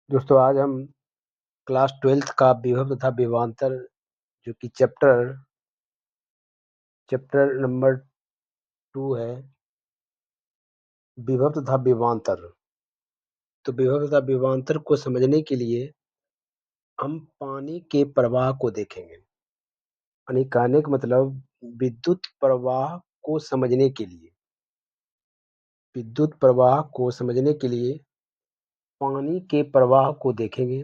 दोस्तों आज हम क्लास 12th का विभव तथा विभवांतर जो कि चैप्टर नंबर 2 है, विभव तथा विभवांतर। तो विभव तथा विभवांतर को समझने के लिए हम पानी के प्रवाह को देखेंगे। यानी कहने का मतलब विद्युत प्रवाह को समझने के लिए पानी के प्रवाह को देखेंगे।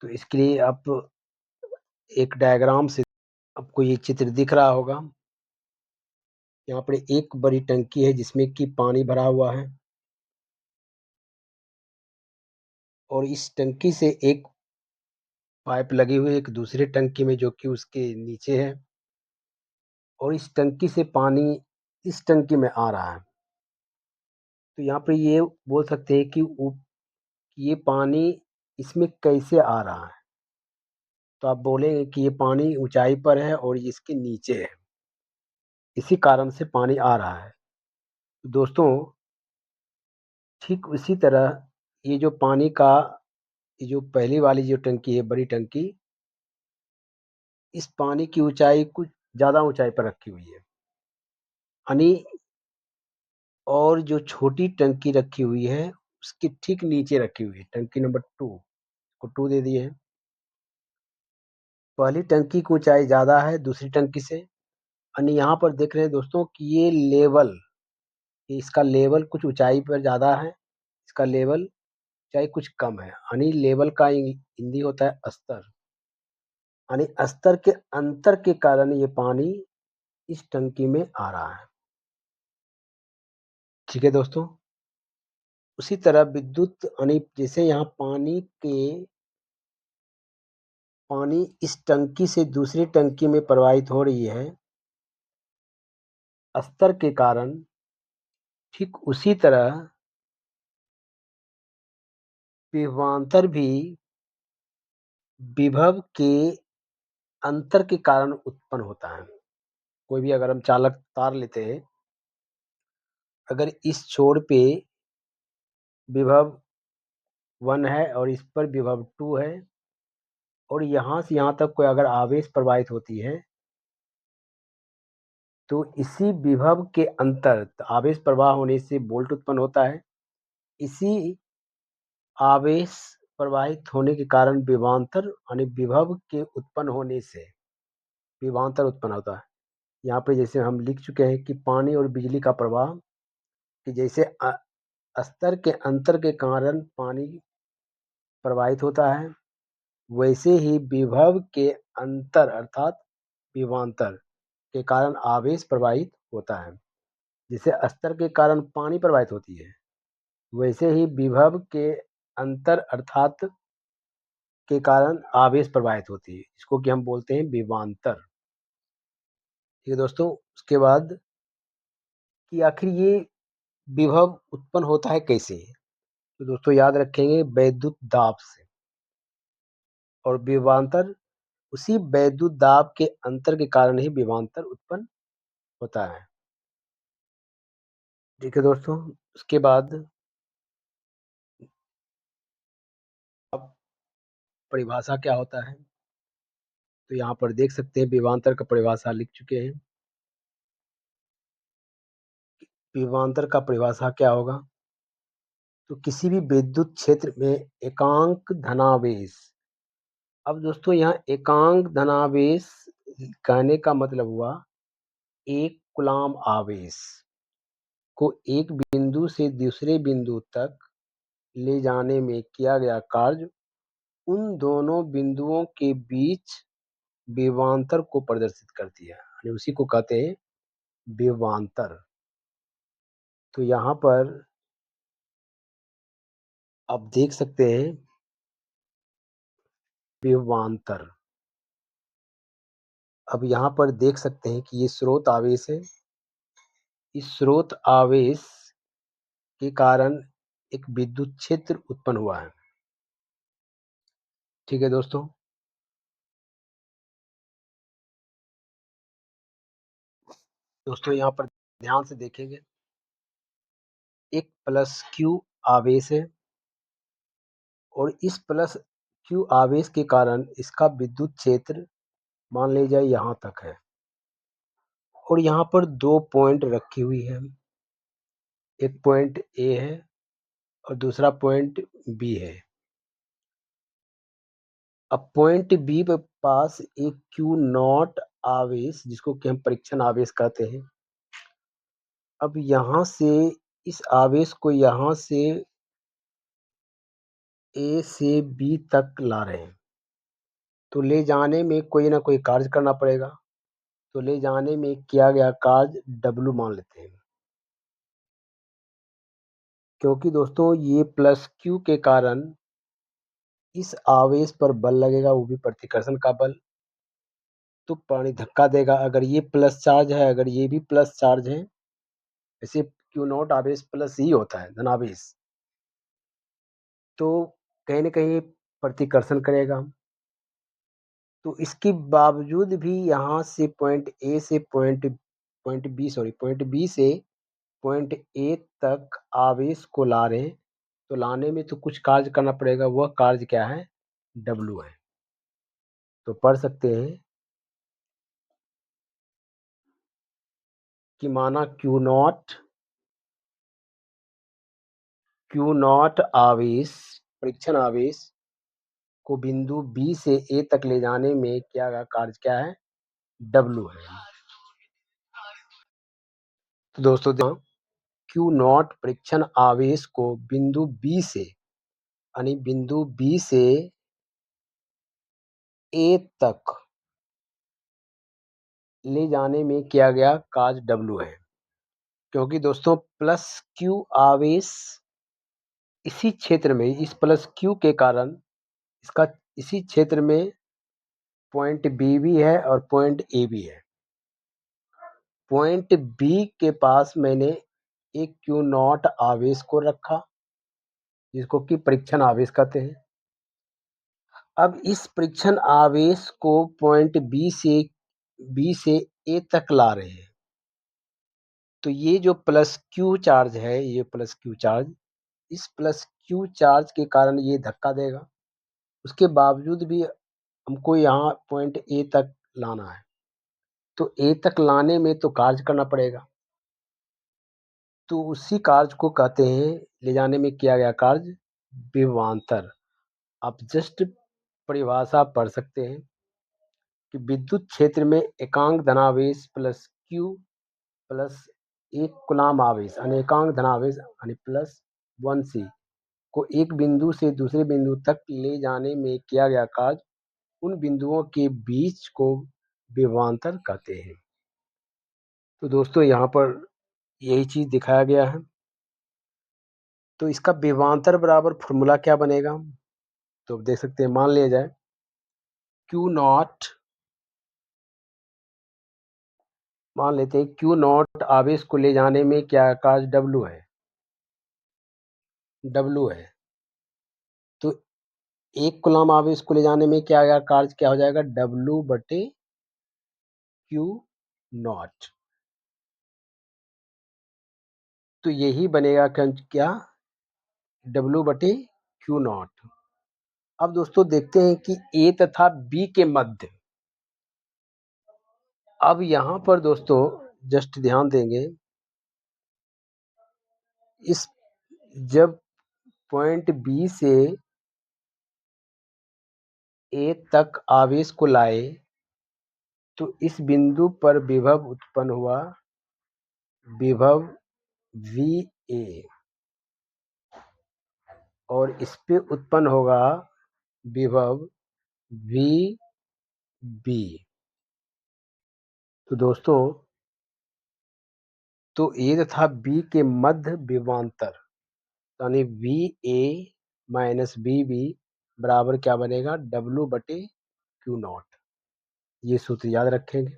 तो इसके लिए आप एक डायग्राम से आपको ये चित्र दिख रहा होगा। यहाँ पर एक बड़ी टंकी है जिसमें कि पानी भरा हुआ है और इस टंकी से एक पाइप लगी हुई है एक दूसरे टंकी में जो कि उसके नीचे है और इस टंकी से पानी इस टंकी में आ रहा है। तो यहाँ पे ये बोल सकते हैं कि ये पानी इसमें कैसे आ रहा है। तो आप बोलेंगे कि ये पानी ऊंचाई पर है और इसके नीचे है, इसी कारण से पानी आ रहा है। तो दोस्तों ठीक उसी तरह ये जो पानी का ये जो पहली वाली जो टंकी है, बड़ी टंकी, इस पानी की ऊंचाई कुछ ज्यादा ऊंचाई पर रखी हुई है। यानी और जो छोटी टंकी रखी हुई है उसके ठीक नीचे रखी हुई है, टंकी नंबर 2 को 2 दे दिए है। पहली टंकी की ऊंचाई ज्यादा है दूसरी टंकी से। यानी यहाँ पर देख रहे हैं दोस्तों कि ये इसका लेवल कुछ ऊंचाई पर ज्यादा है, इसका लेवल ऊंचाई कुछ कम है। यानी लेवल का हिंदी होता है स्तर। यानी स्तर के अंतर के कारण ये पानी इस टंकी में आ रहा है। ठीक है दोस्तों, उसी तरह विद्युत यानी जैसे यहाँ पानी इस टंकी से दूसरी टंकी में प्रवाहित हो रही है स्तर के कारण, ठीक उसी तरह विभवांतर भी विभव के अंतर के कारण उत्पन्न होता है। कोई भी अगर हम चालक तार लेते हैं, अगर इस छोर पे विभव 1 है और इस पर विभव 2 है और यहाँ से यहाँ तक कोई अगर आवेश प्रवाहित होती है तो इसी विभव के अंतर आवेश प्रवाह होने से वोल्ट उत्पन्न होता है। इसी आवेश प्रवाहित होने के कारण विभवांतर यानी विभव के उत्पन्न होने से विभवांतर उत्पन्न होता है। यहाँ पे जैसे हम लिख चुके हैं कि पानी और बिजली का प्रवाह, कि जैसे स्तर के अंतर के कारण पानी प्रवाहित होता है, वैसे ही विभव के अंतर अर्थात विभवांतर के कारण आवेश प्रवाहित होता है। जैसे स्तर के कारण पानी प्रवाहित होती है, वैसे ही विभव के अंतर अर्थात के कारण आवेश प्रवाहित होती है। इसको कि हम बोलते हैं विभवांतर। ठीक है दोस्तों, उसके बाद कि आखिर ये विभव उत्पन्न होता है कैसे। तो दोस्तों याद रखेंगे वैद्युत दाब से, और विभवांतर उसी वैद्युत दाब के अंतर के कारण ही विभवांतर उत्पन्न होता है। ठीक है दोस्तों, उसके बाद अब परिभाषा क्या होता है। तो यहाँ पर देख सकते हैं विभवांतर का परिभाषा लिख चुके हैं। विभवांतर का परिभाषा क्या होगा, तो किसी भी विद्युत क्षेत्र में एकांक धनावेश। अब दोस्तों यहाँ एकांक धनावेश कहने का मतलब हुआ एक कूलाम आवेश को एक बिंदु से दूसरे बिंदु तक ले जाने में किया गया कार्य उन दोनों बिंदुओं के बीच विभवांतर को प्रदर्शित करती है। यानी उसी को कहते हैं विभवांतर। तो यहाँ पर आप देख सकते हैं विभवांतर। अब यहाँ पर देख सकते हैं कि ये स्रोत आवेश है। इस स्रोत आवेश के कारण एक विद्युत क्षेत्र उत्पन्न हुआ है। ठीक है दोस्तों, यहाँ पर ध्यान से देखेंगे, एक प्लस क्यू आवेश है और इस प्लस q आवेश के कारण इसका विद्युत क्षेत्र मान लीजिए यहाँ तक है और यहाँ पर 2 पॉइंट रखी हुई है। एक पॉइंट A है और दूसरा पॉइंट B है। अब पॉइंट बी के पास एक क्यू नॉट आवेश जिसको कि हम परीक्षण आवेश कहते हैं। अब यहाँ से इस आवेश को यहाँ से ए से बी तक ला रहे हैं, तो ले जाने में कोई ना कोई कार्य करना पड़ेगा। तो ले जाने में किया गया कार्य W मान लेते हैं, क्योंकि दोस्तों ये प्लस Q के कारण इस आवेश पर बल लगेगा, वो भी प्रतिकर्षण का बल। तो पानी धक्का देगा। अगर ये प्लस चार्ज है, अगर ये भी प्लस चार्ज है, ऐसे क्यू नॉट आवेश प्लस ही होता है, धनावेश, तो कहीं न कहीं प्रतिकर्षण करेगा। तो इसके बावजूद भी यहाँ से पॉइंट ए से पॉइंट बी से पॉइंट ए तक आवेश को ला रहे हैं, तो लाने में तो कुछ कार्य करना पड़ेगा। वह कार्य क्या है? W है। तो पढ़ सकते हैं कि माना क्यू नॉट आवेश, परीक्षण आवेश को बिंदु B से A तक ले जाने में किया गया कार्य क्या है? W है। तो दोस्तों क्यू नॉट परीक्षण आवेश को बिंदु B से, यानी बिंदु B से A तक ले जाने में किया गया कार्य W है, क्योंकि दोस्तों प्लस Q आवेश इसी क्षेत्र में, इस प्लस Q के कारण इसका इसी क्षेत्र में पॉइंट B भी है और पॉइंट A भी है। पॉइंट B के पास मैंने एक क्यू नॉट आवेश को रखा, जिसको कि परीक्षण आवेश कहते हैं। अब इस परीक्षण आवेश को पॉइंट B से A तक ला रहे हैं, तो ये जो प्लस Q चार्ज है, ये प्लस Q चार्ज, इस प्लस Q चार्ज के कारण ये धक्का देगा। उसके बावजूद भी हमको यहाँ पॉइंट A तक लाना है, तो A तक लाने में तो कार्य करना पड़ेगा। तो उसी कार्य को कहते हैं, ले जाने में किया गया कार्य विभवांतर। आप जस्ट परिभाषा पढ़ सकते हैं कि विद्युत क्षेत्र में एकांक धनावेश प्लस Q प्लस एक कूलाम आवेश, अनेकांक धनावेश यानी प्लस 1C को एक बिंदु से दूसरे बिंदु तक ले जाने में किया गया कार्य उन बिंदुओं के बीच को विभवांतर कहते हैं। तो दोस्तों यहाँ पर यही चीज दिखाया गया है। तो इसका विभवांतर बराबर फॉर्मूला क्या बनेगा? तो देख सकते हैं, मान लिया जाए क्यू नॉट, मान लेते हैं क्यू नॉट आवेश को ले जाने में क्या कार्य W है, W है। तो एक कूलाम आवेश को ले जाने में क्या आएगा, कार्य क्या हो जाएगा? W बटे क्यू नॉट। तो यही बनेगा क्या? W बटे क्यू नॉट। अब दोस्तों देखते हैं कि A तथा B के मध्य, अब यहाँ पर दोस्तों जस्ट ध्यान देंगे, इस जब पॉइंट B से A तक आवेश को लाए, तो इस बिंदु पर विभव उत्पन्न हुआ, विभव VA, और इस पे उत्पन्न होगा विभव VB। तो दोस्तों, तो A तथा B के मध्य विभवांतर यानी VA माइनस VB बराबर क्या बनेगा? W बटे क्यू नॉट। ये सूत्र याद रखेंगे।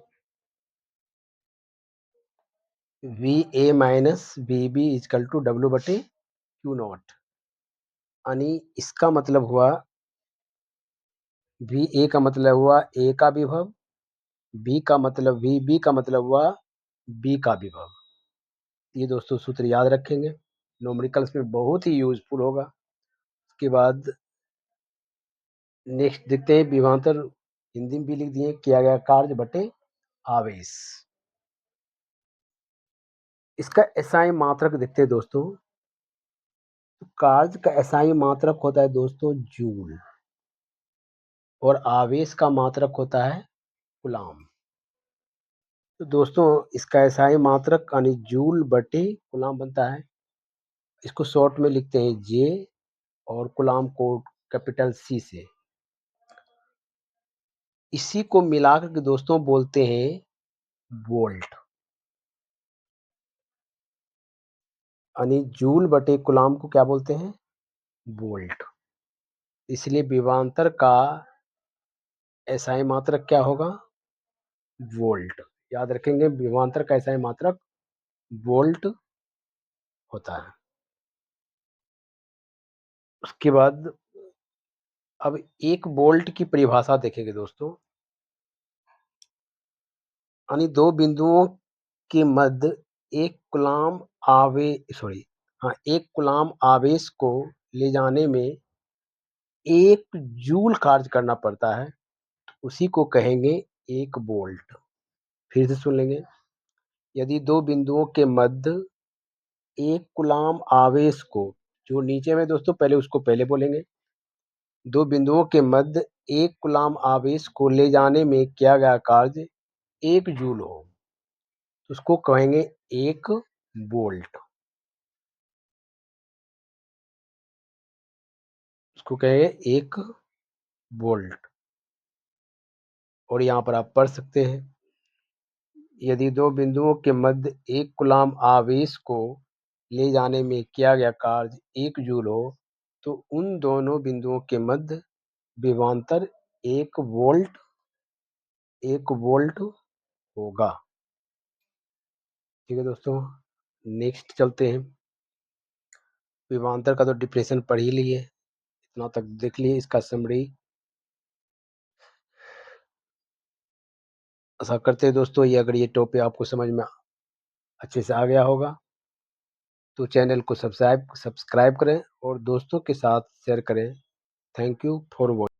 VA minus VB equal to W बटे क्यू नॉट, यानी इसका मतलब हुआ VA का मतलब हुआ A का विभव, B का मतलब VB का मतलब हुआ B का विभव। ये दोस्तों सूत्र याद रखेंगे, न्यूमेरिकल्स में बहुत ही यूजफुल होगा। उसके बाद नेक्स्ट देखते हैं विभवांतर, हिंदी में भी लिख दिए, किया गया कार्य बटे आवेश। इसका एसआई मात्रक देखते हैं दोस्तों। तो कार्य का एसआई मात्रक होता है दोस्तों जूल, और आवेश का मात्रक होता है कूलाम। तो दोस्तों इसका एसआई मात्रक यानी जूल बटे कूलाम बनता है। इसको शॉर्ट में लिखते हैं जे, और कूलाम को कैपिटल सी से। इसी को मिलाकर के दोस्तों बोलते हैं वोल्ट, यानी जूल बटे कूलाम को क्या बोलते हैं, वोल्ट। इसलिए विभवांतर का एसआई मात्रक क्या होगा, वोल्ट। याद रखेंगे विभवांतर का एसआई मात्रक वोल्ट होता है। उसके बाद अब 1 वोल्ट की परिभाषा देखेंगे दोस्तों। यानी 2 बिंदुओं के मध्य 1 कूलाम हाँ 1 कूलाम आवेश को ले जाने में 1 जूल कार्य करना पड़ता है, उसी को कहेंगे 1 वोल्ट। फिर से सुन लेंगे। यदि 2 बिंदुओं के मध्य 1 कूलाम आवेश को, जो नीचे में दोस्तों पहले उसको पहले बोलेंगे, 2 बिंदुओं के मध्य 1 कूलाम आवेश को ले जाने में किया गया कार्य 1 जूल हो, तो उसको कहेंगे 1 वोल्ट। उसको कहेंगे 1 वोल्ट। और यहाँ पर आप पढ़ सकते हैं, यदि 2 बिंदुओं के मध्य 1 कूलाम आवेश को ले जाने में किया गया कार्य 1 जूल हो, तो उन दोनों बिंदुओं के मध्य विभवांतर 1 वोल्ट होगा। ठीक है दोस्तों, नेक्स्ट चलते हैं। विभवांतर का तो डिफिनेशन पढ़ ही लिए, इतना तक देख लिए। इसका समरी आशा करते हैं दोस्तों अगर ये टॉपिक आपको समझ में अच्छे से आ गया होगा, तो चैनल को सब्सक्राइब करें और दोस्तों के साथ शेयर करें। Thank you for watching.